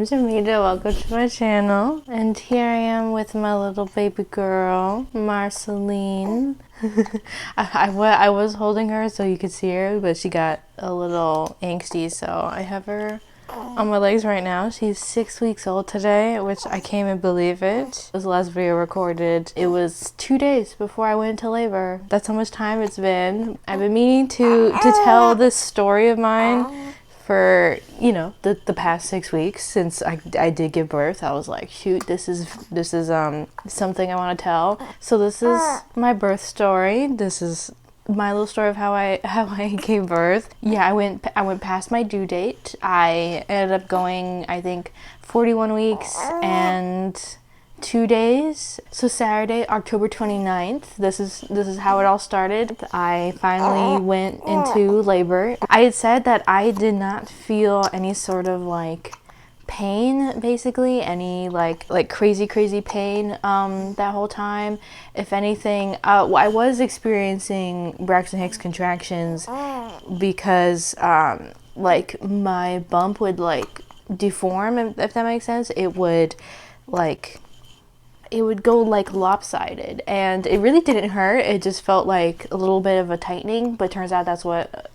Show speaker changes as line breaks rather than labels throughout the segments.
name's Armida. Welcome to my channel. And here I am with my little baby girl, Marceline. I was holding her so you could see her, but she got a little angsty, so I have her on my legs right now. She's 6 weeks old today, which I can't even believe it. It was the last video recorded. It was 2 days before I went into labor. That's how much time it's been. I've been meaning to tell this story of mine for, you know, the past 6 weeks since I did give birth. I was like, shoot, this is something I want to tell. So this is my birth story. This is my little story of how I gave birth. Yeah, I went past my due date. I ended up going, I think, 41 weeks and 2 days. So Saturday, October 29th, this is how it all started. I finally went into labor. I had said that I did not feel any sort of like pain, basically, any like crazy pain that whole time. If anything, I was experiencing Braxton Hicks contractions because like my bump would like deform, if that makes sense. It would go like lopsided, and it really didn't hurt. It just felt like a little bit of a tightening, but turns out that's what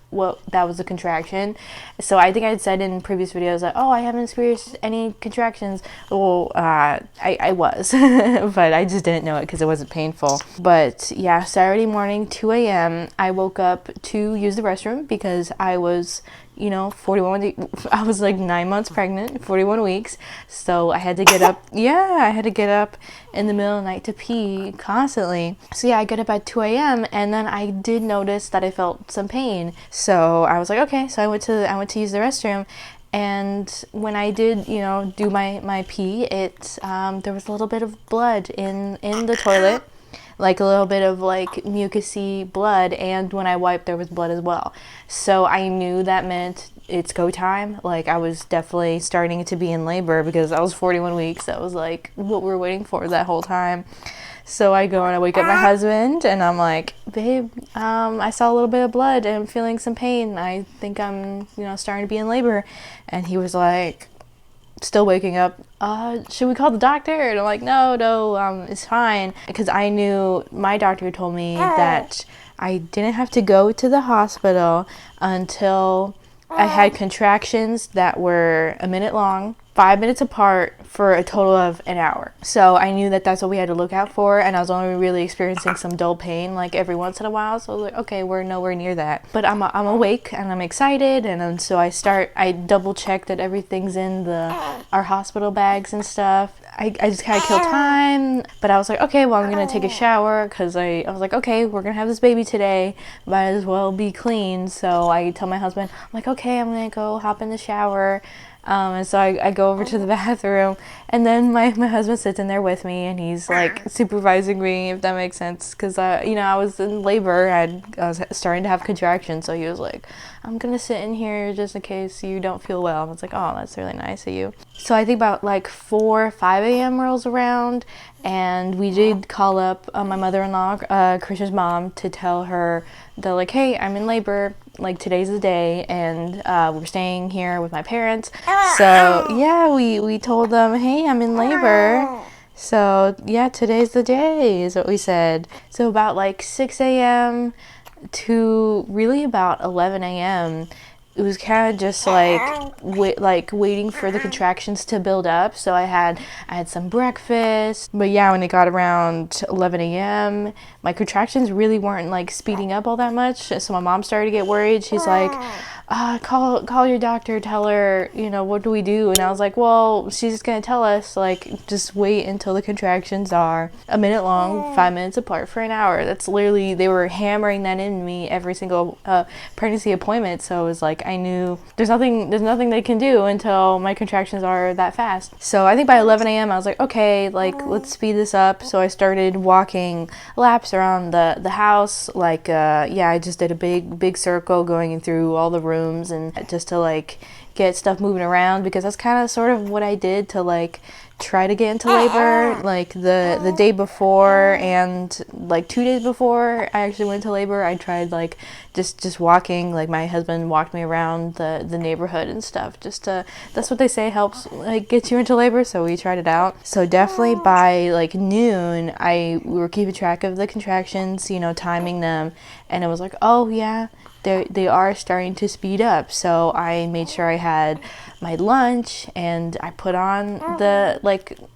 that was a contraction. So I think I had said in previous videos that, oh, I haven't experienced any contractions. Well, I was, but I just didn't know it because it wasn't painful. But yeah, Saturday morning, 2 a.m., I woke up to use the restroom because I was, you know, 41, I was like 9 months pregnant, 41 weeks. So I had to get up. Yeah, I had to get up in the middle of the night to pee constantly. So yeah, I got up at 2 a.m. and then I did notice that I felt some pain. So I was like, okay. So I went to use the restroom. And when I did, you know, do my pee, there was a little bit of blood in the toilet. Like a little bit of like mucousy blood, and when I wiped there was blood as well. So I knew that meant it's go time. Like I was definitely starting to be in labor because I was 41 weeks. That was like what we were waiting for that whole time. So I go and I wake up my husband and I'm like, babe, I saw a little bit of blood and I'm feeling some pain. I think I'm, you know, starting to be in labor. And he was like, still waking up, should we call the doctor? And I'm like, no, it's fine. Because I knew my doctor told me that I didn't have to go to the hospital until I had contractions that were a minute long, 5 minutes apart, for a total of an hour. So I knew that that's what we had to look out for, and I was only really experiencing some dull pain like every once in a while. So I was like, okay, we're nowhere near that. But I'm awake and I'm excited, and so I double check that everything's in our hospital bags and stuff. I just kind of kill time, but I was like, okay, well, I'm gonna take a shower because I was like, okay, we're gonna have this baby today, might as well be clean. So I tell my husband, I'm like, okay, I'm gonna go hop in the shower. And so I go over to the bathroom, and then my husband sits in there with me, and he's like supervising me, if that makes sense, because you know, I was in labor, I was starting to have contractions, so he was like, I'm gonna sit in here just in case you don't feel well. And I was like, oh, that's really nice of you. So I think about like 4 or 5 a.m. rolls around, and we did call up my mother-in-law, Christian's mom, to tell her that, like, hey, I'm in labor, like today's the day, and we're staying here with my parents. So yeah, we told them, hey, I'm in labor, so yeah, today's the day is what we said. So about like 6 a.m. to really about 11 a.m. it was kind of just like waiting for the contractions to build up. So I had some breakfast, but yeah, when it got around 11 a.m. my contractions really weren't like speeding up all that much. So my mom started to get worried. She's like, call your doctor, tell her, you know, what do we do? And I was like, well, she's just gonna tell us, like, just wait until the contractions are a minute long, 5 minutes apart for an hour. That's literally, they were hammering that in me every single pregnancy appointment. So it was like, I knew there's nothing they can do until my contractions are that fast. So I think by 11 a.m. I was like, okay, like, let's speed this up. So I started walking laps around the house, like yeah, I just did a big circle going through all the rooms, and just to like get stuff moving around, because that's kind of sort of what I did to like try to get into labor like the day before, and like 2 days before I actually went to labor, I tried like just walking. Like my husband walked me around the neighborhood and stuff, just to, that's what they say helps like get you into labor, so we tried it out. So definitely by like noon we were keeping track of the contractions, you know, timing them, and it was like, oh yeah, they are starting to speed up. So I made sure I had my lunch, and I put on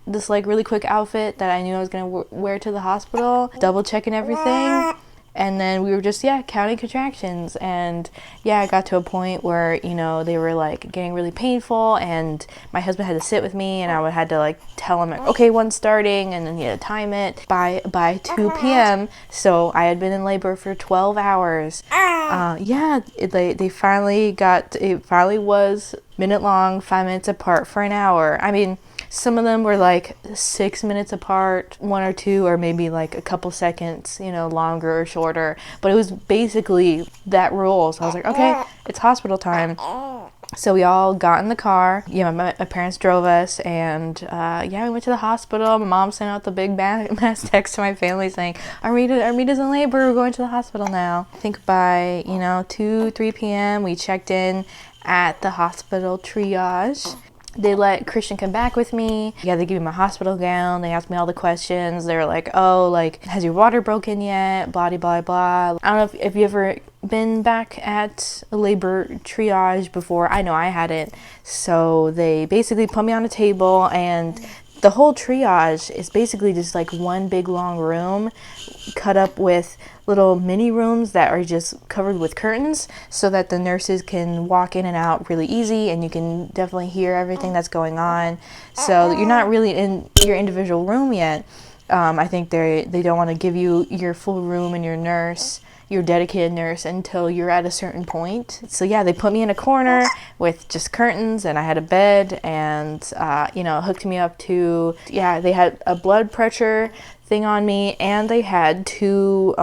this really quick outfit that I knew I was gonna wear to the hospital, double checking everything. And then we were just, counting contractions. And I got to a point where, you know, they were like getting really painful, and my husband had to sit with me, and I had to like tell him, okay, one's starting, and then he had to time it by 2 p.m. So I had been in labor for 12 hours. They finally was minute long, 5 minutes apart for an hour. I mean, some of them were like 6 minutes apart, 1 or 2, or maybe like a couple seconds, you know, longer or shorter. But it was basically that rule. So I was like, okay, it's hospital time. So we all got in the car. My parents drove us, and we went to the hospital. My mom sent out the big mass text to my family saying, Armida's in labor, we're going to the hospital now. I think by 2-3 p.m. we checked in at the hospital triage. They let Christian come back with me. They gave me my hospital gown. They asked me all the questions. They were like, oh, like, has your water broken yet? Blah, blah, blah. I don't know if you ever been back at a labor triage before. I know I hadn't. So they basically put me on a table, and the whole triage is basically just like one big long room cut up with little mini rooms that are just covered with curtains, so that the nurses can walk in and out really easy, and you can definitely hear everything that's going on. So you're not really in your individual room yet. I think they don't want to give you your full room and your dedicated nurse until you're at a certain point. So they put me in a corner with just curtains, and I had a bed, and hooked me up to, they had a blood pressure thing on me, and they had 2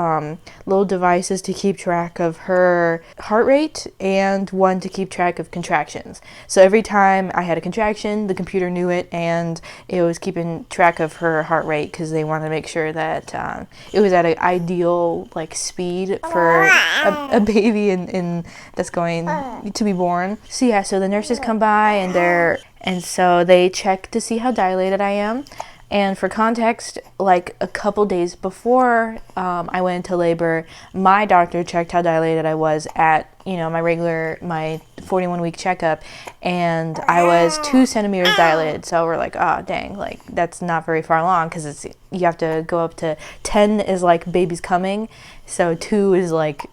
little devices to keep track of her heart rate, and one to keep track of contractions. So every time I had a contraction, the computer knew it, and it was keeping track of her heart rate, because they wanted to make sure that it was at an ideal like speed for a baby in that's going to be born. So the nurses come by, and so they check to see how dilated I am. And for context, like a couple days before I went into labor, my doctor checked how dilated I was at, my 41-week checkup, and I was 2 centimeters dilated. So we're like, oh, dang, like that's not very far along, because you have to go up to 10 is like baby's coming, so 2 is like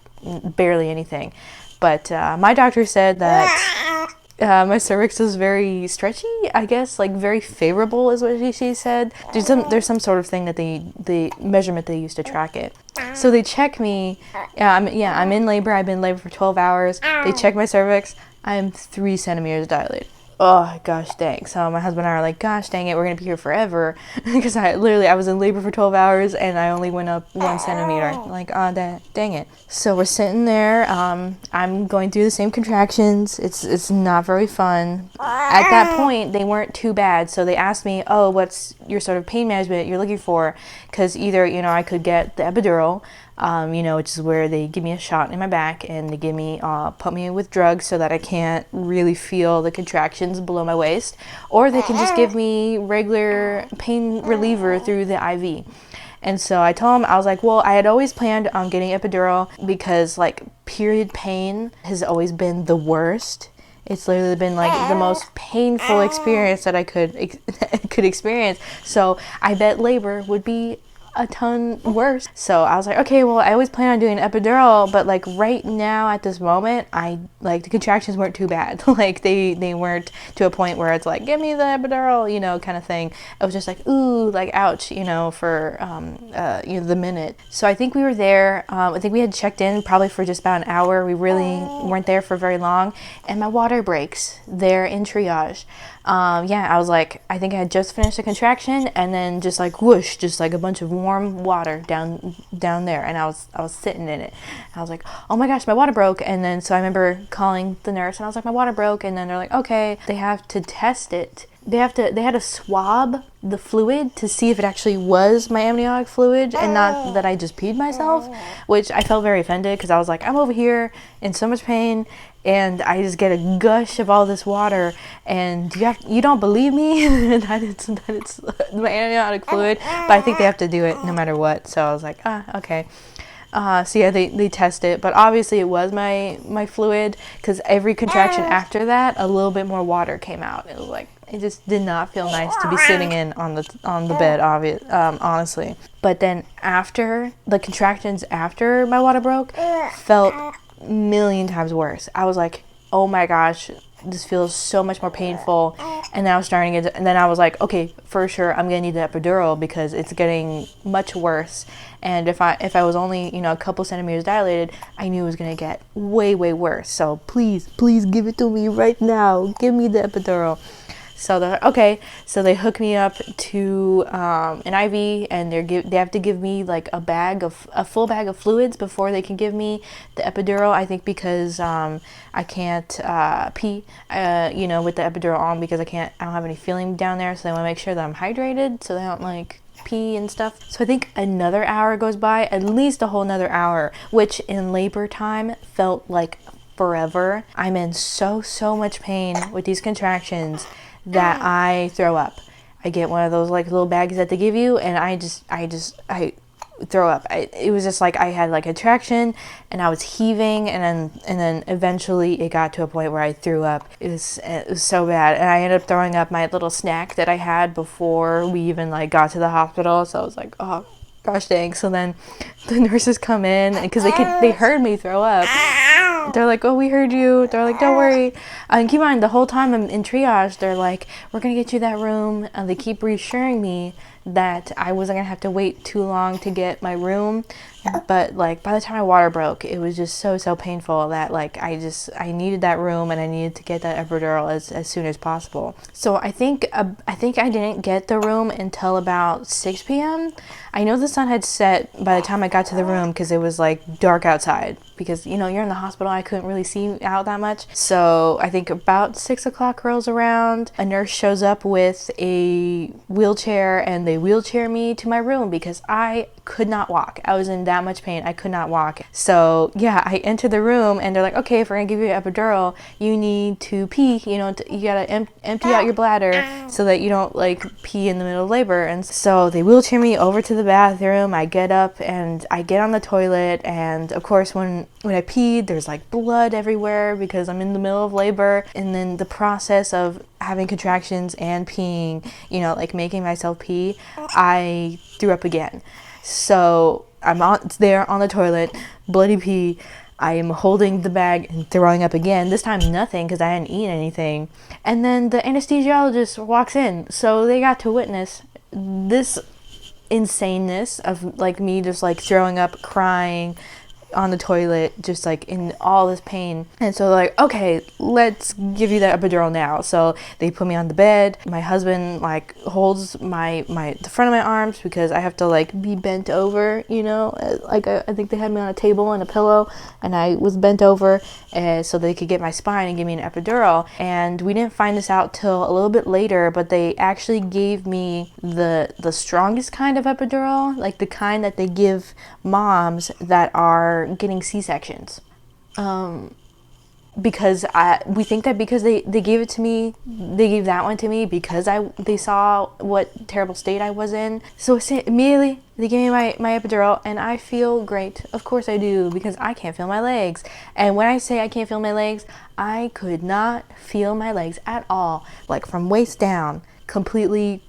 barely anything. But my doctor said that my cervix is very stretchy, I guess, like very favorable is what she said. There's some sort of thing that the measurement they use to track it. So they check me. I'm in labor. I've been in labor for 12 hours. They check my cervix. I'm 3 centimeters dilated. Oh, gosh dang. So my husband and I are like, gosh dang it, we're going to be here forever. Because I was in labor for 12 hours, and I only went up 1 centimeter. Like, oh, dang it. So we're sitting there. I'm going through the same contractions. It's not very fun. At that point, they weren't too bad. So they asked me, oh, what's your sort of pain management you're looking for? Because either, I could get the epidural, which is where they give me a shot in my back, and they put me with drugs so that I can't really feel the contractions below my waist, or they can just give me regular pain reliever through the IV. And so I told him, I was like, well, I had always planned on getting epidural because like period pain has always been the worst. It's literally been like the most painful experience that I could experience. So I bet labor would be a ton worse. So I was like, okay, well, I always plan on doing epidural, but like right now at this moment, the contractions weren't too bad. Like they weren't to a point where it's like, give me the epidural, kind of thing. It was just like, ooh, like ouch, for the minute. So I think we were there. I think we had checked in probably for just about an hour. We really weren't there for very long, and my water breaks there in triage. I was like, I think I had just finished a contraction, and then just like whoosh, just like a bunch of warm water down there, and I was sitting in it. I was like, oh my gosh, my water broke. And then so I remember calling the nurse, and I was like, my water broke. And then they're like, okay, they have to test it they had to swab the fluid to see if it actually was my amniotic fluid and not that I just peed myself, which I felt very offended because I was like, I'm over here in so much pain and I just get a gush of all this water and you don't believe me that it's my amniotic fluid, but I think they have to do it no matter what. So I was like, okay. So yeah, they test it, but obviously it was my fluid, because every contraction after that, a little bit more water came out. It was like, it just did not feel nice to be sitting in on the bed, honestly. But then after the contractions, after my water broke, felt a million times worse. I was like, oh my gosh, this feels so much more painful. And then I was and then I was like, okay, for sure I'm gonna need the epidural because it's getting much worse. And if I was only, a couple centimeters dilated, I knew it was gonna get way worse. So please give it to me right now. Give me the epidural. So they're like, okay. So they hook me up to an IV, and they have to give me like a full bag of fluids before they can give me the epidural. I think because I can't pee, with the epidural on, because I don't have any feeling down there. So they want to make sure that I'm hydrated, so they don't like pee and stuff. So I think another hour goes by, at least a whole another hour, which in labor time felt like forever. I'm in so much pain with these contractions that I throw up. I get one of those like little bags that they give you, and I throw up. It was just like I had like a traction and I was heaving, and then eventually it got to a point where I threw up. It was so bad, and I ended up throwing up my little snack that I had before we even like got to the hospital. So I was like, oh gosh dang. So then the nurses come in, because they heard me throw up. They're like, oh, we heard you. They're like, don't worry. And keep in mind, the whole time I'm in triage, they're like, we're going to get you that room. And they keep reassuring me that I wasn't going to have to wait too long to get my room. But like by the time my water broke, it was just so painful that like I needed that room, and I needed to get that epidural as soon as possible. So I think I didn't get the room until about 6 p.m. I know the sun had set by the time I got to the room, because it was like dark outside, because you're in the hospital. I couldn't really see out that much. So I think about 6 o'clock rolls around, a nurse shows up with a wheelchair, and they wheelchair me to my room because I could not walk. I was in that much pain. I could not walk. So yeah, I enter the room, and they're like, okay, if we're gonna give you an epidural, you need to pee. You gotta empty out your bladder so that you don't like pee in the middle of labor. And so they wheelchair me over to the bathroom. I get up and I get on the toilet, and of course when I peed, there's like blood everywhere because I'm in the middle of labor. And then the process of having contractions and peeing, like making myself pee, I threw up again. So I'm there on the toilet, bloody pee. I am holding the bag and throwing up again. This time nothing, because I hadn't eaten anything. And then the anesthesiologist walks in. So they got to witness this insaneness of like me just like throwing up, crying on the toilet, just like in all this pain. And so they're like, okay, let's give you that epidural now. So they put me on the bed. My husband like holds the front of my arms, because I have to like be bent over, like I think they had me on a table and a pillow, and I was bent over so they could get my spine and give me an epidural. And we didn't find this out till a little bit later, but they actually gave me the strongest kind of epidural, like the kind that they give moms that are getting C-sections, because we think that because they gave it to me, they gave that one to me because they saw what terrible state I was in. So immediately they gave me my epidural, and I feel great. Of course I do, because I can't feel my legs. And when I say I can't feel my legs, I could not feel my legs at all, like from waist down, completely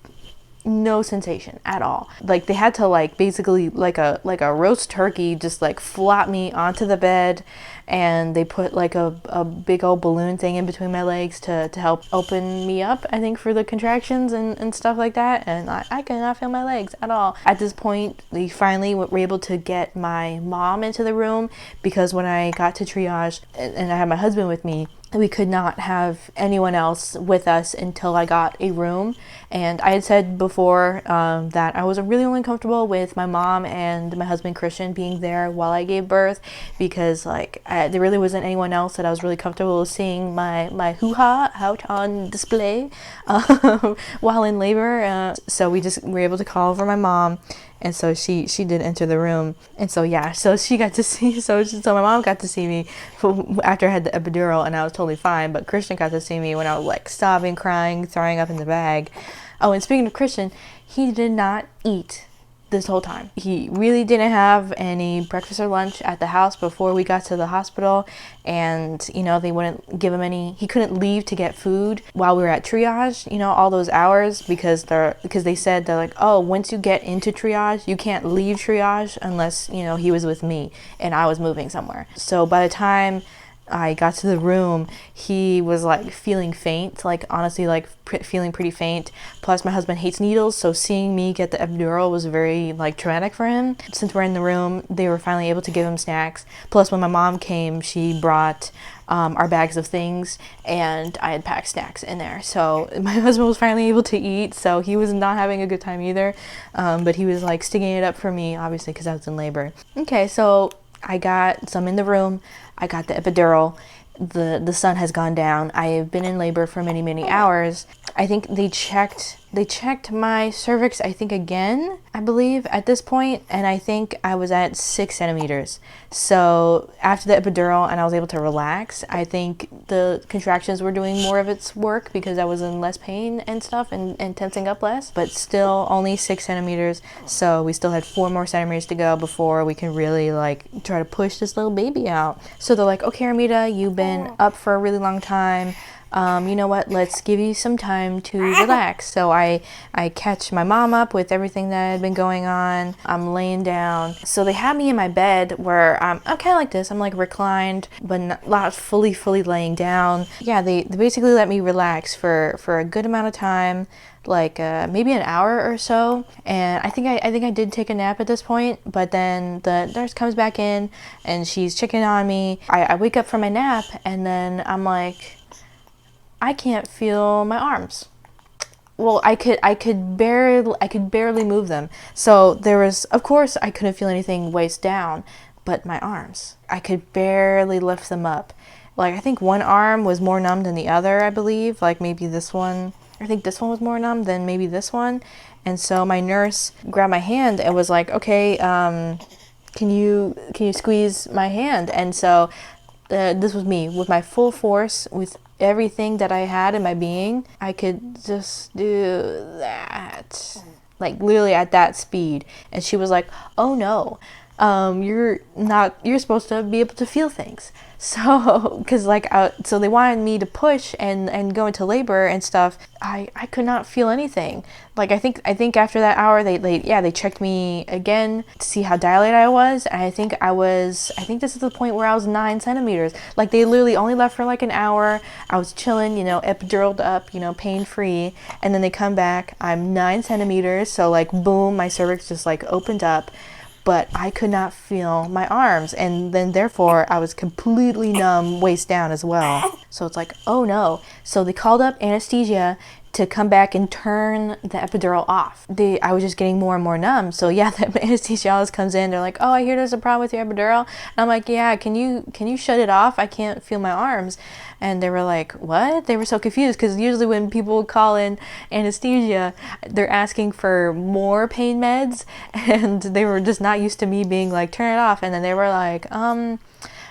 no sensation at all. Like they had to like basically like a roast turkey just like flop me onto the bed, and they put like a big old balloon thing in between my legs to help open me up, I think, for the contractions and stuff like that. And I could not feel my legs at all. At this point, they finally were able to get my mom into the room, because when I got to triage and I had my husband with me, we could not have anyone else with us until I got a room. And I had said before that I was really only comfortable with my mom and my husband Christian being there while I gave birth, because like there really wasn't anyone else that I was really comfortable seeing my hoo-ha out on display while in labor. So we just were able to call over my mom. And so she did enter the room. And so, yeah, so she got to see, so my mom got to see me after I had the epidural, and I was totally fine. But Christian got to see me when I was like sobbing, crying, throwing up in the bag. Oh, and speaking of Christian, he did not eat this whole time. He really didn't have any breakfast or lunch at the house before we got to the hospital. And, you know, they wouldn't give him any, he couldn't leave to get food while we were at triage, you know, all those hours, because they said, they're like, oh, once you get into triage, you can't leave triage unless, you know, he was with me and I was moving somewhere. So by the time I got to the room, he was like feeling faint, like honestly like feeling pretty faint. Plus my husband hates needles, so seeing me get the epidural was very like traumatic for him. Since we're in the room, they were finally able to give him snacks. Plus when my mom came, she brought our bags of things, and I had packed snacks in there. So my husband was finally able to eat, so he was not having a good time either. But he was like sticking it up for me, obviously, because I was in labor. Okay, so I got some in the room. I got the epidural. The sun has gone down. I have been in labor for many, many hours. I think they checked my cervix, I think again, I believe, at this point, and I think I was at 6 centimeters. So after the epidural and I was able to relax, I think the contractions were doing more of its work because I was in less pain and stuff and tensing up less, but still only 6 centimeters. So we still had 4 more centimeters to go before we can really like try to push this little baby out. So they're like, okay, Armida, you've been up for a really long time. You know what, let's give you some time to relax. So I catch my mom up with everything that had been going on. I'm laying down. So they had me in my bed where I'm kind of like this. I'm like reclined, but not fully laying down. Yeah, they basically let me relax for a good amount of time, like maybe an hour or so. And I think I did take a nap at this point, but then the nurse comes back in and she's checking on me. I wake up from my nap, and then I'm like, I can't feel my arms. Well, I could barely move them. So there was, of course, I couldn't feel anything waist down, but my arms, I could barely lift them up. Like, I think one arm was more numb than the other, I believe. Like maybe this one, I think this one was more numb than maybe this one. And so my nurse grabbed my hand and was like, okay, can you squeeze my hand? And so this was me with my full force, with everything that I had in my being. I could just do that, like literally at that speed. And she was like, oh no, you're supposed to be able to feel things. So, because like, so they wanted me to push and go into labor and stuff. I could not feel anything. Like, I think after that hour, they checked me again to see how dilated I was. And I think this is the point where I was 9 centimeters. Like, they literally only left for like an hour. I was chilling, you know, epiduraled up, you know, pain free. And then they come back, I'm 9 centimeters. So like, boom, my cervix just like opened up. But I could not feel my arms, and then therefore I was completely numb waist down as well. So it's like, oh no. So they called up anesthesia to come back and turn the epidural off. I was just getting more and more numb. So yeah, the anesthesiologist comes in, they're like, oh, I hear there's a problem with your epidural. And I'm like, yeah, can you shut it off? I can't feel my arms. And they were like, what? They were so confused, because usually when people call in anesthesia, they're asking for more pain meds, and they were just not used to me being like, turn it off. And then they were like,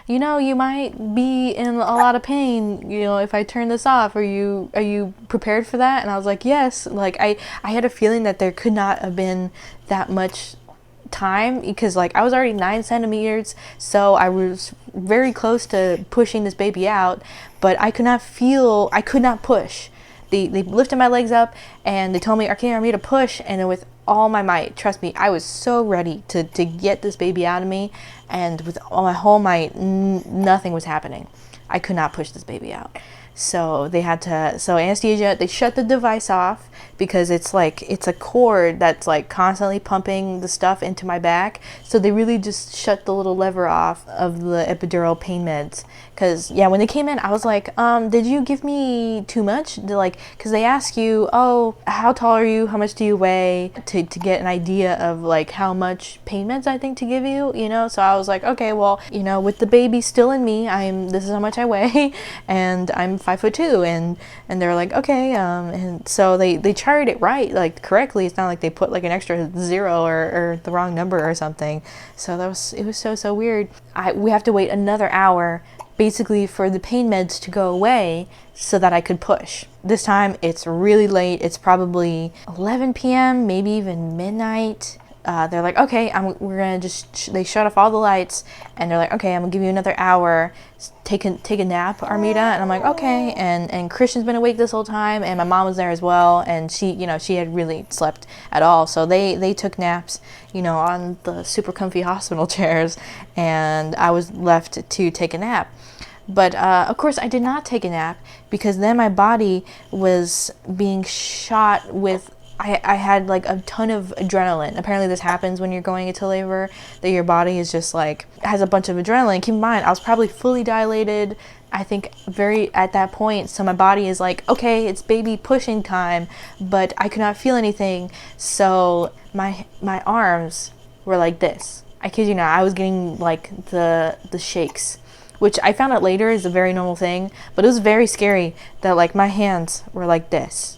you know, you might be in a lot of pain, you know, if I turn this off. Are you prepared for that? And I was like, yes. Like, I had a feeling that there could not have been that much time, because like I was already 9 centimeters, so I was very close to pushing this baby out, but I could not push. They lifted my legs up and they told me, okay, Armida, push. And then with all my might, trust me, I was so ready to get this baby out of me, and with all my whole might, nothing was happening. I could not push this baby out. So they had to, so anesthesia, they shut the device off because it's a cord that's like constantly pumping the stuff into my back. So they really just shut the little lever off of the epidural pain meds. Cause yeah, when they came in, I was like, did you give me too much? They're like, cause they ask you, oh, how tall are you? How much do you weigh? To get an idea of like how much pain meds I think to give you, you know? So I was like, okay, well, you know, with the baby still in me, this is how much I weigh, and I'm 5'2", and they're like, okay, and so they charted it right, like correctly. It's not like they put like an extra zero or the wrong number or something. So it was so weird. We have to wait another hour basically for the pain meds to go away so that I could push. This time it's really late. It's probably 11 p.m., maybe even midnight. They're like, okay, we're gonna they shut off all the lights, and they're like, okay, I'm gonna give you another hour. Take a nap, Armida. And I'm like, okay. And Christian's been awake this whole time, and my mom was there as well, and she had really slept at all. So they took naps, on the super comfy hospital chairs, and I was left to take a nap. But of course I did not take a nap, because then my body was being shot with, I had like a ton of adrenaline. Apparently this happens when you're going into labor, that your body is just like, has a bunch of adrenaline. Keep in mind, I was probably fully dilated, I think at that point. So my body is like, okay, it's baby pushing time, but I could not feel anything. So my arms were like this. I kid you not, I was getting like the shakes, which I found out later is a very normal thing, but it was very scary that like my hands were like this.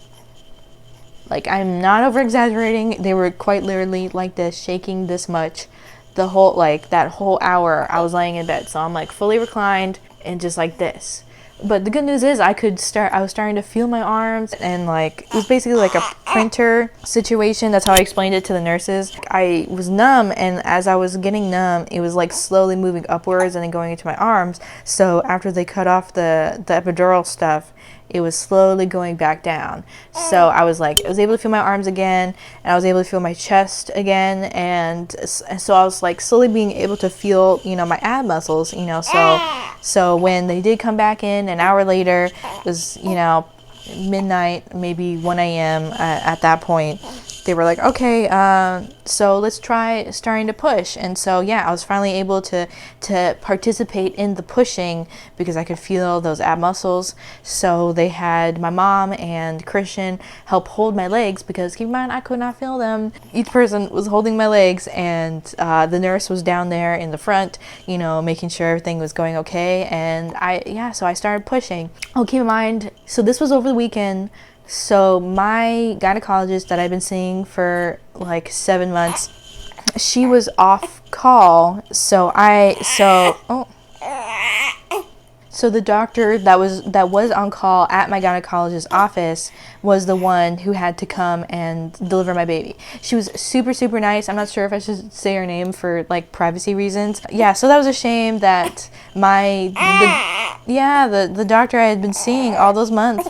Like, I'm not over exaggerating. They were quite literally like this, shaking this much. The whole, like, that whole hour I was laying in bed. So I'm like fully reclined and just like this. But the good news is I was starting to feel my arms, and like, it was basically like a printer situation. That's how I explained it to the nurses. I was numb, and as I was getting numb, it was like slowly moving upwards and then going into my arms. So after they cut off the epidural stuff, it was slowly going back down. So I was able to feel my arms again, and I was able to feel my chest again, and so I was like slowly being able to feel, my ab muscles, so when they did come back in an hour later, it was, midnight, maybe 1 a.m. At that point. They were like, okay, so let's try starting to push. And so, yeah, I was finally able to participate in the pushing because I could feel those ab muscles. So they had my mom and Christian help hold my legs, because keep in mind, I could not feel them. Each person was holding my legs, and the nurse was down there in the front, making sure everything was going okay. And so I started pushing. Oh, keep in mind, so this was over the weekend. So my gynecologist that I've been seeing for like 7 months, she was off call. So the doctor that was on call at my gynecologist's office was the one who had to come and deliver my baby. She was super, super nice. I'm not sure if I should say her name for like privacy reasons. Yeah, so that was a shame that the doctor I had been seeing all those months,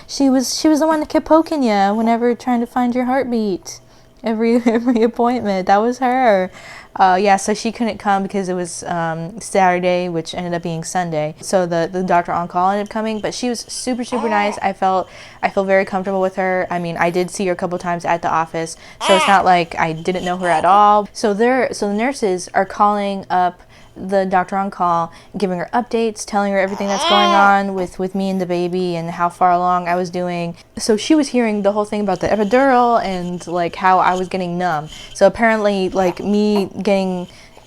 she was the one that kept poking you whenever trying to find your heartbeat. Every appointment, that was her. So she couldn't come because it was Saturday, which ended up being Sunday. So the doctor on call ended up coming, but she was super, super nice. I felt very comfortable with her. I mean, I did see her a couple times at the office, so it's not like I didn't know her at all. So the nurses are calling up the doctor on call, giving her updates, telling her everything that's going on with me and the baby and how far along I was doing. So she was hearing the whole thing about the epidural and like how I was getting numb. So apparently like me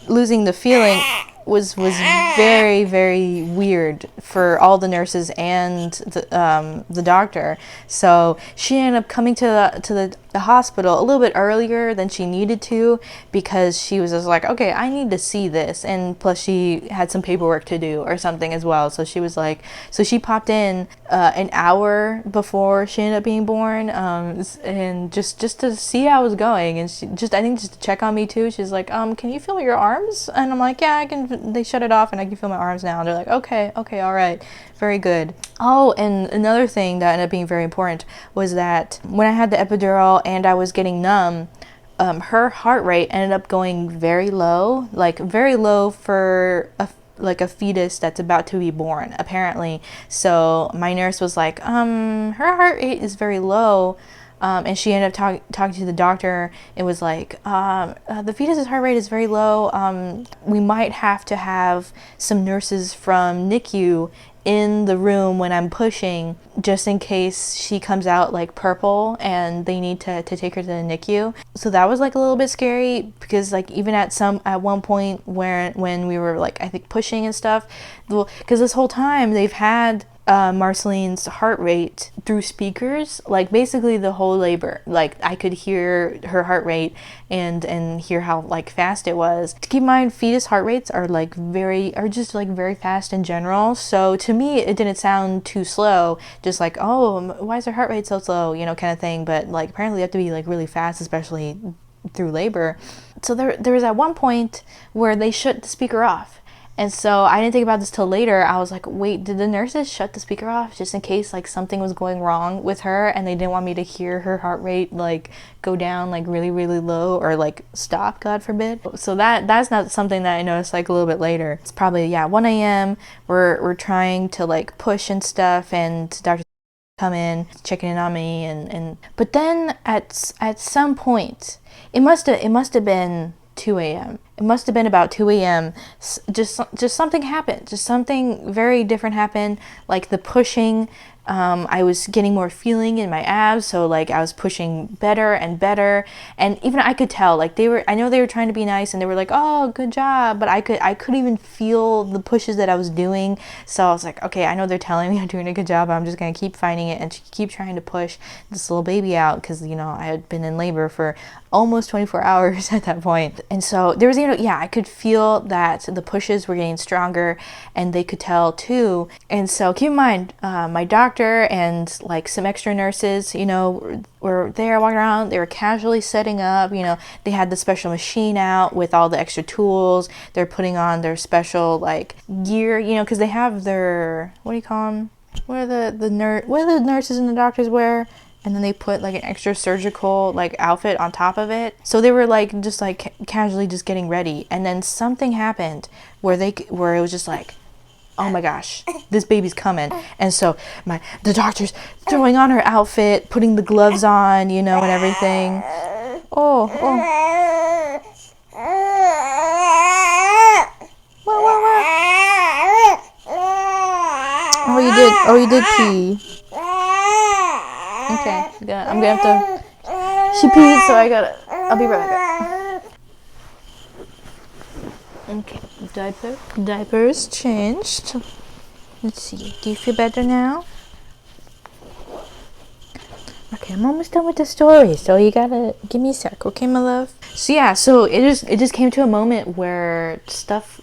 losing the feeling was very, very weird for all the nurses and the doctor. So she ended up coming to the hospital a little bit earlier than she needed to, because she was just like, okay, I need to see this, and plus she had some paperwork to do or something as well. So she was like, so she popped in an hour before she ended up being born, and just to see how I was going, and she just to check on me too. She's like, can you feel your arms? And I'm like, yeah, I can. They shut it off and I can feel my arms now. And they're like, okay, all right, very good. Oh, and another thing that ended up being very important was that when I had the epidural and I was getting numb, her heart rate ended up going very low, like very low for like a fetus that's about to be born, apparently. So my nurse was like, her heart rate is very low. And she ended up talking to the doctor. It was like, the fetus's heart rate is very low. We might have to have some nurses from NICU in the room when I'm pushing, just in case she comes out like purple and they need to take her to the NICU. So that was like a little bit scary, because like even at one point when we were like, I think, pushing and stuff, because this whole time they've had Marceline's heart rate through speakers, like basically the whole labor. Like I could hear her heart rate and hear how like fast it was. To keep in mind, fetus heart rates are just very fast in general. So to me, it didn't sound too slow. Just like, oh, why is her heart rate so slow? You know, kind of thing. But like apparently you have to be like really fast, especially through labor. So there was at one point where they shut the speaker off. And so I didn't think about this till later. I was like, wait, did the nurses shut the speaker off just in case like something was going wrong with her and they didn't want me to hear her heart rate like go down like really, really low, or like stop, God forbid. So that's not something that I noticed like a little bit later. It's probably 1 a.m. We're trying to like push and stuff, and Dr. come in checking in on me, and but then at some point it must have been 2 a.m. It must have been about 2 a.m. Just something happened. Just something very different happened. Like the pushing, I was getting more feeling in my abs, so like I was pushing better and better, and even I could tell like I know they were trying to be nice and they were like, oh, good job, but I could even feel the pushes that I was doing. So I was like, okay, I know they're telling me I'm doing a good job, I'm just gonna keep finding it and keep trying to push this little baby out, because you know I had been in labor for almost 24 hours at that point. And so there was, I could feel that the pushes were getting stronger, and they could tell too. And so keep in mind, my doctor and like some extra nurses, were there walking around. They were casually setting up, they had the special machine out with all the extra tools. They're putting on their special like gear, because they have their, what do you call them? What do the nurses and the doctors wear? And then they put like an extra surgical like outfit on top of it. So they were like just like casually just getting ready. And then something happened where it was just like, oh my gosh, this baby's coming. And so the doctor's throwing on her outfit, putting the gloves on, and everything. Oh. What? Oh, you did pee. Okay, I'm gonna have to. She peed, so I'll be right back. Okay, diapers changed. Let's see. Do you feel better now? Okay, I'm almost done with the story, so you gotta give me a sec, okay, my love? So it just came to a moment where stuff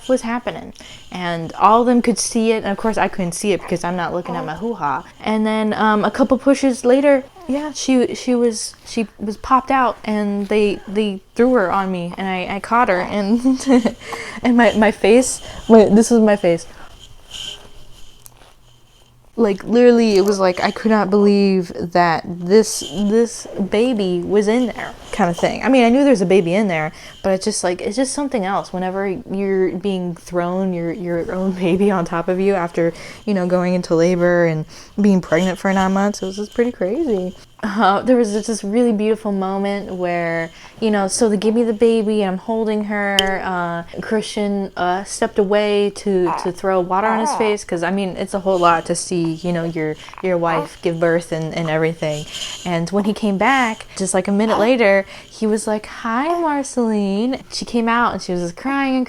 was happening, and all of them could see it, and of course I couldn't see it because I'm not looking at my hoo-ha. And then a couple pushes later, she was popped out, and they threw her on me, and I caught her, and and my face. Wait, this is my face. Like literally, it was like I could not believe that this baby was in there, kind of thing. I mean, I knew there's a baby in there, but it's just something else whenever you're being thrown your own baby on top of you after going into labor and being pregnant for 9 months. It was just pretty crazy. There was this really beautiful moment where so they give me the baby and I'm holding her. Christian stepped away to throw water on his face, because I mean it's a whole lot to see your wife give birth and everything. And when he came back just like a minute later, he was like, hi Marceline. She came out and she was just crying,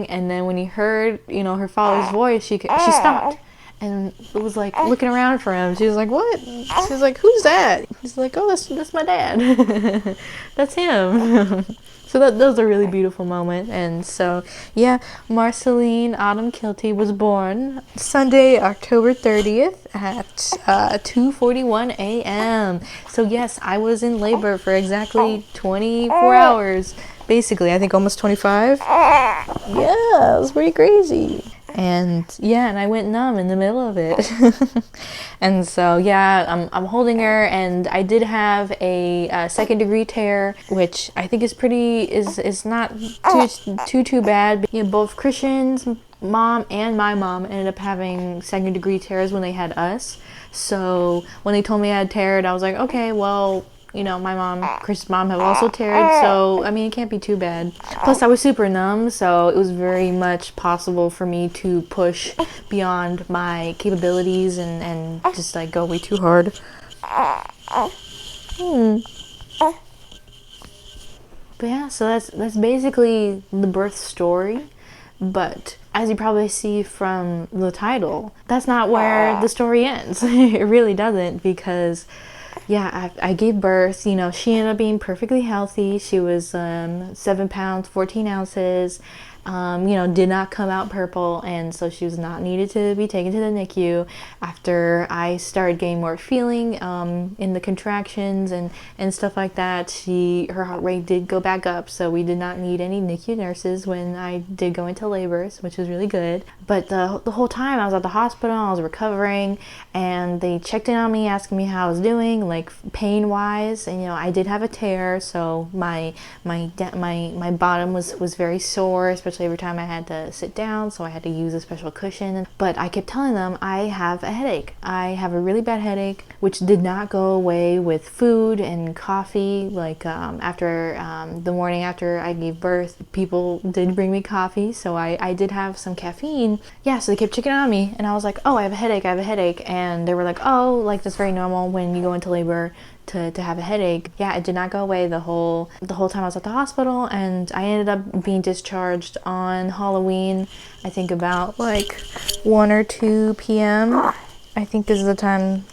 and then when he heard her father's voice, she stopped and it was like looking around for him. She was like, what? She was like, who's that? He's like, oh, that's my dad. That's him. So that was a really beautiful moment. And so Marceline Autumn Kilty was born Sunday, October 30th at 2:41 a.m. So yes, I was in labor for exactly 24 hours. Basically, I think almost 25. Yeah, it was pretty crazy. And yeah, and I went numb in the middle of it. And so yeah, I'm holding her, and I did have a second degree tear, which I think is not too bad. You know, both Christian's mom and my mom ended up having second degree tears when they had us. So when they told me I had teared, I was like, okay, well, you know, my mom, Chris's mom, have also teared, so I mean, it can't be too bad. Plus, I was super numb, so it was very much possible for me to push beyond my capabilities and just like go way too hard. But yeah, so that's basically the birth story. But as you probably see from the title, that's not where the story ends. It really doesn't, because yeah, I gave birth. You know, she ended up being perfectly healthy. She was 7 pounds, 14 ounces. You know, did not come out purple, and so she was not needed to be taken to the NICU. After I started getting more feeling in the contractions and stuff like that, her heart rate did go back up, so we did not need any NICU nurses when I did go into labor, which was really good. But the whole time I was at the hospital, I was recovering, and they checked in on me, asking me how I was doing, like pain wise. And you know, I did have a tear, so my bottom was very sore, especially every time I had to sit down, so I had to use a special cushion. But I kept telling them I have a headache. I have a really bad headache, which did not go away with food and coffee. Like after the morning after I gave birth, people did bring me coffee, so I did have some caffeine. Yeah, so they kept checking on me, and I was like, oh, I have a headache, and they were like, oh, like that's very normal when you go into labor to have a headache. Yeah, it did not go away the whole time I was at the hospital, and I ended up being discharged on Halloween, I think about like 1 or 2 p.m. I think this is the time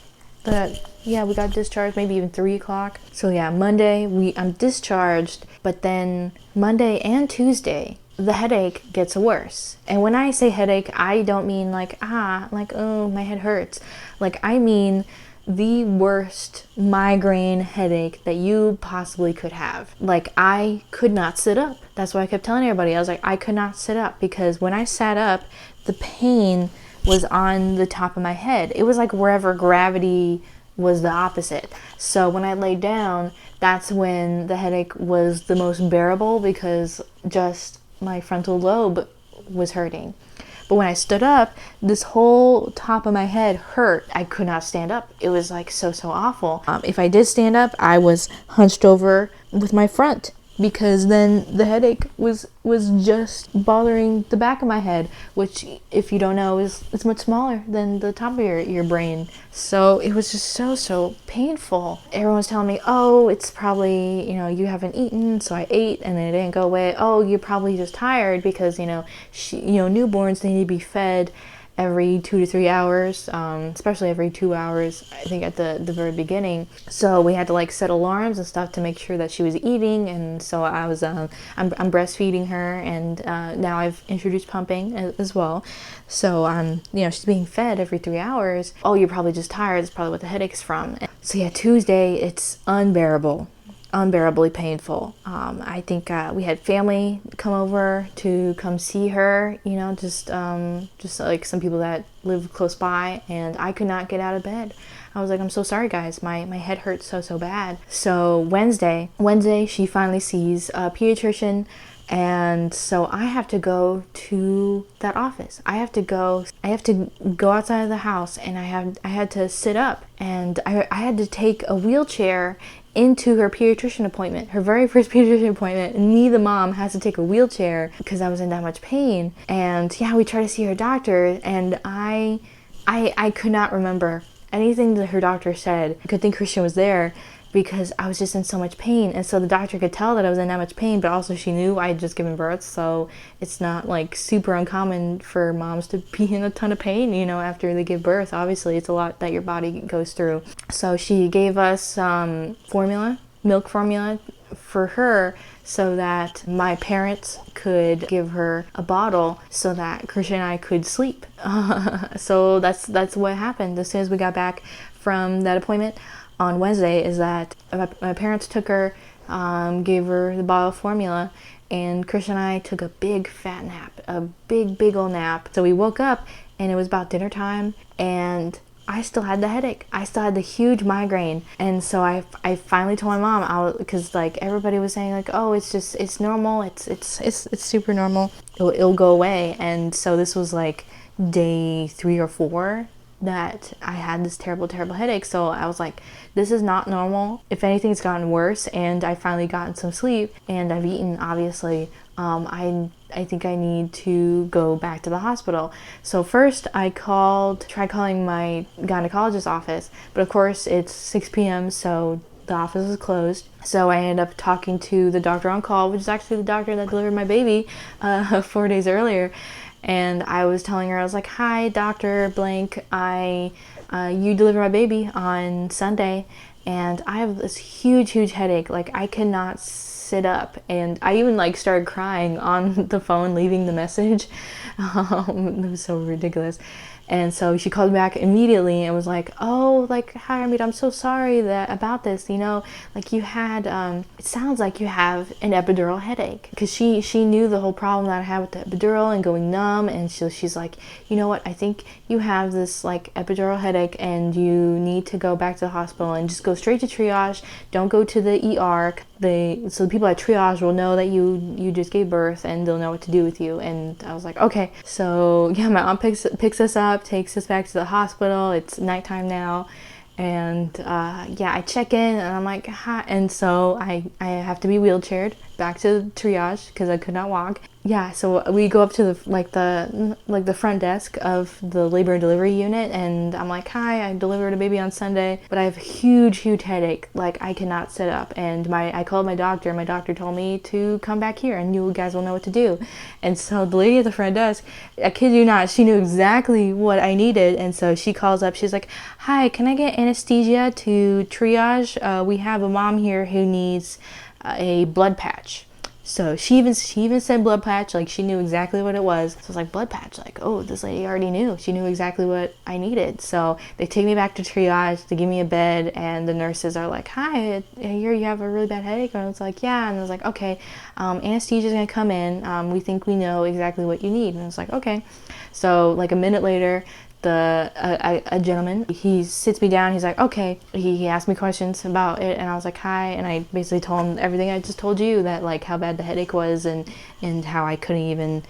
that, yeah, we got discharged, maybe even 3 o'clock. So yeah, Monday I'm discharged, but then Monday and Tuesday the headache gets worse. And when I say headache, I don't mean like oh, my head hurts. Like, I mean the worst migraine headache that you possibly could have. Like, I could not sit up. That's why I kept telling everybody. I was like, I could not sit up, because when I sat up, the pain was on the top of my head. It was like wherever gravity was the opposite. So when I laid down, that's when the headache was the most bearable, because just my frontal lobe was hurting. But when I stood up, this whole top of my head hurt. I could not stand up. It was like so awful. If I did stand up, I was hunched over with my front, because then the headache was just bothering the back of my head, which, if you don't know, is much smaller than the top of your brain. So it was just so painful. Everyone's telling me, oh, it's probably, you know, you haven't eaten. So I ate, and then it didn't go away. Oh, you're probably just tired, because newborns, they need to be fed every 2 to 3 hours, especially every 2 hours, I think, at the very beginning. So we had to like set alarms and stuff to make sure that she was eating. And so I was I'm breastfeeding her, and now I've introduced pumping as well. So she's being fed every 3 hours. Oh, you're probably just tired. That's probably what the headache's from. So yeah, Tuesday, it's unbearably painful. I think we had family come over to come see her, you know, just like some people that live close by, and I could not get out of bed. I was like, I'm so sorry, guys. My head hurts so bad. So Wednesday, she finally sees a pediatrician, and so I have to go to that office. I have to go outside of the house, and I had to sit up, and I had to take a wheelchair into her pediatrician appointment, her very first pediatrician appointment. And me, the mom, has to take a wheelchair because I was in that much pain. And yeah, we tried to see her doctor, and I could not remember anything that her doctor said. Good thing Christian was there, because I was just in so much pain. And so the doctor could tell that I was in that much pain, but also she knew I had just given birth, so it's not like super uncommon for moms to be in a ton of pain, you know, after they give birth. Obviously, it's a lot that your body goes through. So she gave us milk formula for her, so that my parents could give her a bottle so that Christian and I could sleep. So that's what happened as soon as we got back from that appointment on Wednesday, is that my parents took her, gave her the bottle of formula, and Christian and I took a big fat nap, a big old nap. So we woke up and it was about dinner time, and I still had the headache. I still had the huge migraine. And so I finally told my mom, because like everybody was saying like, oh, it's normal. It's super normal. It'll go away. And so this was like day 3 or 4 that I had this terrible headache. So I was like, this is not normal. If anything, it's gotten worse. And I finally gotten some sleep and I've eaten, obviously. I think I need to go back to the hospital. So first I tried calling my gynecologist's office, but of course it's 6 p.m. so the office is closed. So I ended up talking to the doctor on call, which is actually the doctor that delivered my baby 4 days earlier. And I was telling her, I was like, hi, Dr. Blank, you delivered my baby on Sunday, and I have this huge headache. Like, I cannot sit up. And I even like started crying on the phone, leaving the message. It was so ridiculous. And so she called back immediately and was like, oh, like, hi, Armida, I'm so sorry about this, like you had, it sounds like you have an epidural headache. Because she knew the whole problem that I had with the epidural and going numb, and she's like, you know what, I think you have this, like, epidural headache and you need to go back to the hospital and just go straight to triage. Don't go to the ER. So the people at triage will know that you just gave birth and they'll know what to do with you. And I was like, okay. So yeah, my aunt picks us up, takes us back to the hospital. It's nighttime now, and yeah, I check in and I'm like, hi. And so I have to be wheelchaired back to triage because I could not walk. Yeah, so we go up to the front desk of the labor and delivery unit, and I'm like, hi, I delivered a baby on Sunday, but I have a huge headache. Like, I cannot sit up. And I called my doctor. My doctor told me to come back here and you guys will know what to do. And so the lady at the front desk, I kid you not, she knew exactly what I needed. And so she calls up, she's like, hi, can I get anesthesia to triage? We have a mom here who needs a blood patch. So she even said blood patch, like she knew exactly what it was. So I was like, blood patch, like, oh, this lady already knew. She knew exactly what I needed. So they take me back to triage, they give me a bed, and the nurses are like, hi, I hear you have a really bad headache. And I was like, yeah. And I was like, okay, anesthesia's gonna come in. We think we know exactly what you need. And I was like, okay. So like a minute later, a gentleman, he sits me down, he's like, okay, he asked me questions about it, and I was like, hi, and I basically told him everything I just told you, that like how bad the headache was and how I couldn't even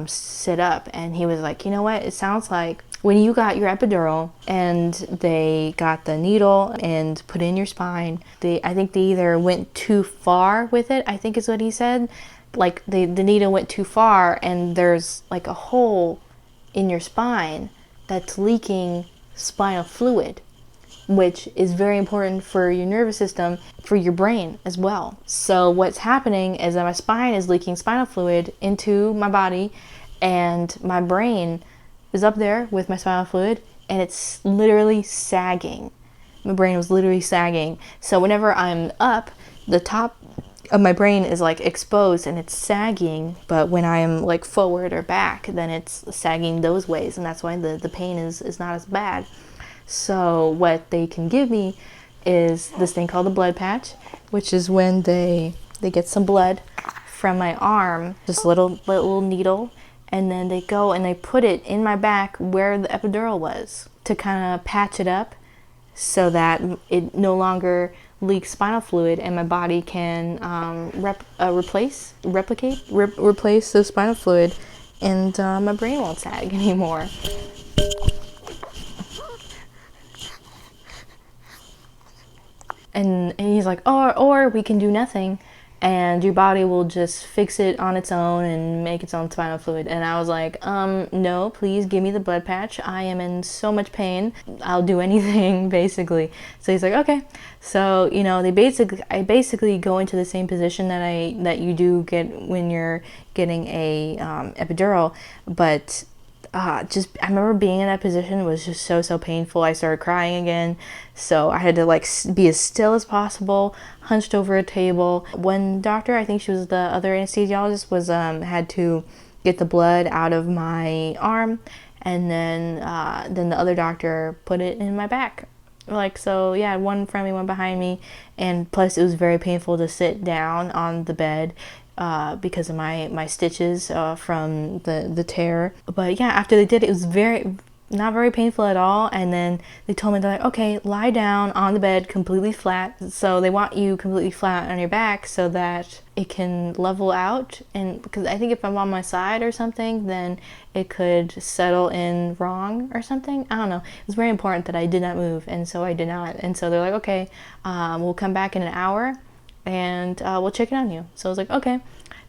sit up. And he was like, you know what, it sounds like when you got your epidural and they got the needle and put in your spine, I think they either went too far with it, I think is what he said. Like the needle went too far and there's like a hole in your spine that's leaking spinal fluid, which is very important for your nervous system, for your brain as well. So what's happening is that my spine is leaking spinal fluid into my body, and my brain is up there with my spinal fluid, and it's literally sagging. My brain was literally sagging. So whenever I'm up, the top of my brain is like exposed and it's sagging, but when I am like forward or back, then it's sagging those ways, and that's why the pain is not as bad. So what they can give me is this thing called a blood patch, which is when they get some blood from my arm, just a little needle, and then they go and they put it in my back where the epidural was to kind of patch it up so that it no longer leaks spinal fluid, and my body can replace the spinal fluid, and my brain won't sag anymore. And he's like, or we can do nothing, and your body will just fix it on its own and make its own spinal fluid. And I was like, no, please give me the blood patch. I am in so much pain. I'll do anything, basically. So he's like, okay. So, I basically go into the same position that you do get when you're getting a epidural, but I remember being in that position was just so painful. I started crying again, so I had to like be as still as possible, hunched over a table. One doctor, I think she was the other anesthesiologist, was had to get the blood out of my arm, and then the other doctor put it in my back. Like, so yeah, one in front of me, one behind me, and plus it was very painful to sit down on the bed because of my stitches from the tear. But yeah, after they did it, it was not very painful at all. And then they told me, they're like, okay, lie down on the bed completely flat. So they want you completely flat on your back so that it can level out. And because I think if I'm on my side or something, then it could settle in wrong or something. I don't know. It was very important that I did not move, and so I did not. And so they're like, okay, we'll come back in an hour and we'll check it on you. So I was like, okay.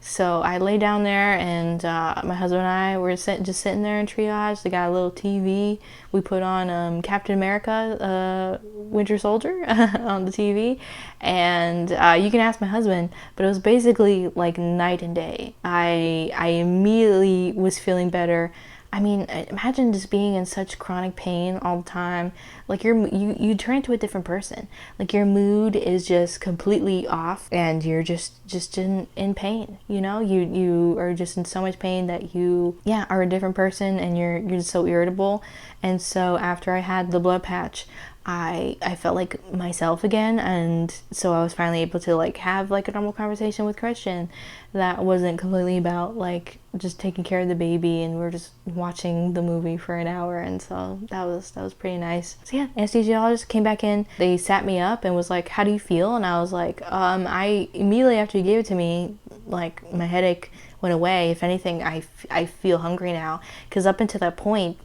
So I lay down there, and my husband and I were just sitting there in triage. They got a little TV. We put on Captain America, Winter Soldier on the TV. And you can ask my husband, but it was basically like night and day. I immediately was feeling better. I mean, imagine just being in such chronic pain all the time. Like you turn into a different person. Like your mood is just completely off, and you're just in pain. You know, you are just in so much pain that you are a different person, and you're just so irritable. And so after I had the blood patch, I felt like myself again, and so I was finally able to like have like a normal conversation with Christian that wasn't completely about like just taking care of the baby, and we're just watching the movie for an hour. And so that was pretty nice. So yeah, anesthesiologist came back in. They sat me up and was like, how do you feel? And I was like, I immediately after you gave it to me, like my headache went away. If anything, I feel hungry now, because up until that point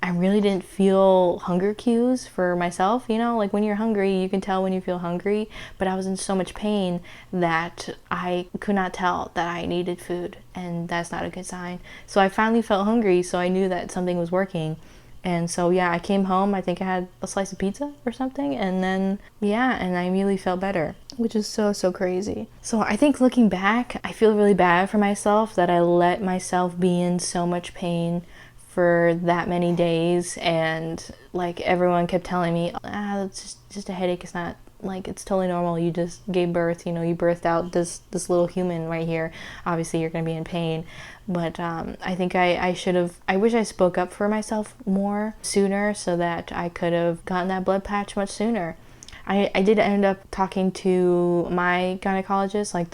I really didn't feel hunger cues for myself. You know, like when you're hungry, you can tell when you feel hungry, but I was in so much pain that I could not tell that I needed food, and that's not a good sign. So I finally felt hungry, so I knew that something was working. And so yeah, I came home, I think I had a slice of pizza or something, and then and I immediately felt better, which is so crazy. So I think looking back, I feel really bad for myself that I let myself be in so much pain for that many days, and like everyone kept telling me, it's just a headache, it's not like, it's totally normal, you just gave birth, you know, you birthed out this little human right here, obviously you're gonna be in pain. But I think I wish I spoke up for myself more sooner, so that I could have gotten that blood patch much sooner. I did end up talking to my gynecologist, like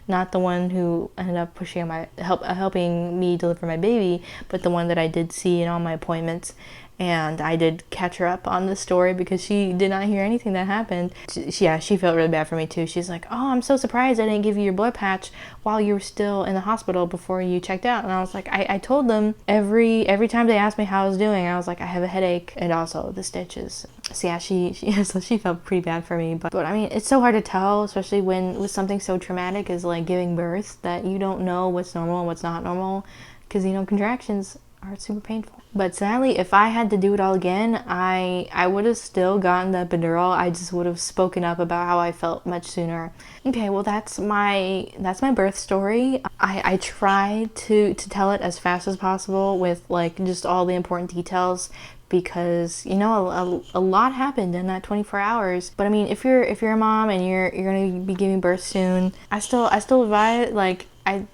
not the one who ended up pushing on helping me deliver my baby, but the one that I did see in all my appointments. And I did catch her up on the story because she did not hear anything that happened. She felt really bad for me too. She's like, oh, I'm so surprised I didn't give you your blood patch while you were still in the hospital before you checked out. And I was like, I told them every time they asked me how I was doing, I was like, I have a headache and also the stitches. So yeah, so she felt pretty bad for me. But I mean, it's so hard to tell, especially with something so traumatic as like giving birth, that you don't know what's normal and what's not normal, because you know, contractions are super painful. But sadly, if I had to do it all again, I would have still gotten the epidural. I just would have spoken up about how I felt much sooner. Okay, well that's my birth story. I tried to tell it as fast as possible with like just all the important details, because you know a lot happened in that 24 hours. But I mean, if you're a mom and you're gonna be giving birth soon, I still advise, like,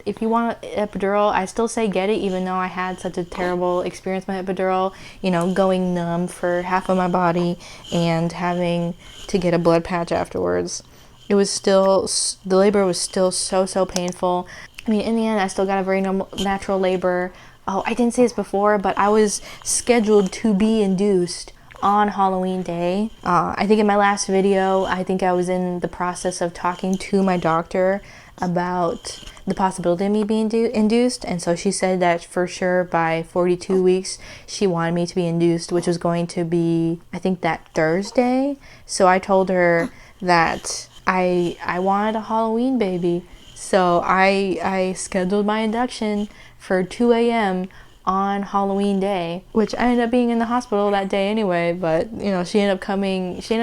if you want an epidural, I still say get it, even though I had such a terrible experience with my epidural, you know, going numb for half of my body and having to get a blood patch afterwards. It was still, the labor was still so painful. I mean, in the end, I still got a very natural labor. Oh, I didn't say this before, but I was scheduled to be induced on Halloween day. I think in my last video, I think I was in the process of talking to my doctor about the possibility of me being induced, and so she said that for sure by 42 weeks she wanted me to be induced, which was going to be, I think, that Thursday. So I told her that I wanted a Halloween baby, so I scheduled my induction for 2 a.m. on Halloween day, which I ended up being in the hospital that day anyway. But you know, she ended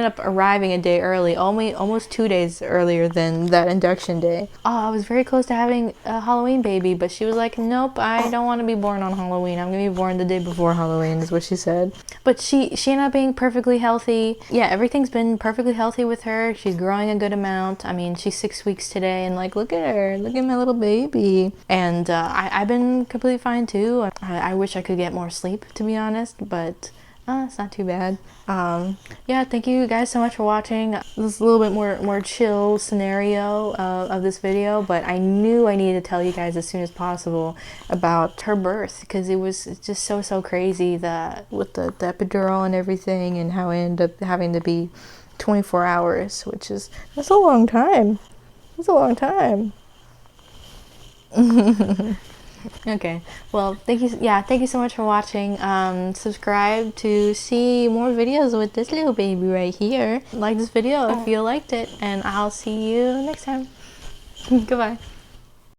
up arriving a day early, almost 2 days earlier than that induction day. I was very close to having a Halloween baby, but she was like, nope, I don't want to be born on Halloween, I'm gonna be born the day before Halloween, is what she said. But she ended up being perfectly healthy. Yeah, everything's been perfectly healthy with her. She's growing a good amount. I mean, she's 6 weeks today, and like, look at her, look at my little baby. And I've been completely fine too. I wish I could get more sleep, to be honest, but It's not too bad. Yeah, thank you guys so much for watching. This is a little bit more chill scenario of this video, but I knew I needed to tell you guys as soon as possible about her birth, because it was just so crazy that with the epidural and everything, and how it ended up having to be 24 hours, that's a long time. That's a long time. Okay, well, thank you so much for watching. Subscribe to see more videos with this little baby right here. Like this video if you liked it, and I'll see you next time. Goodbye.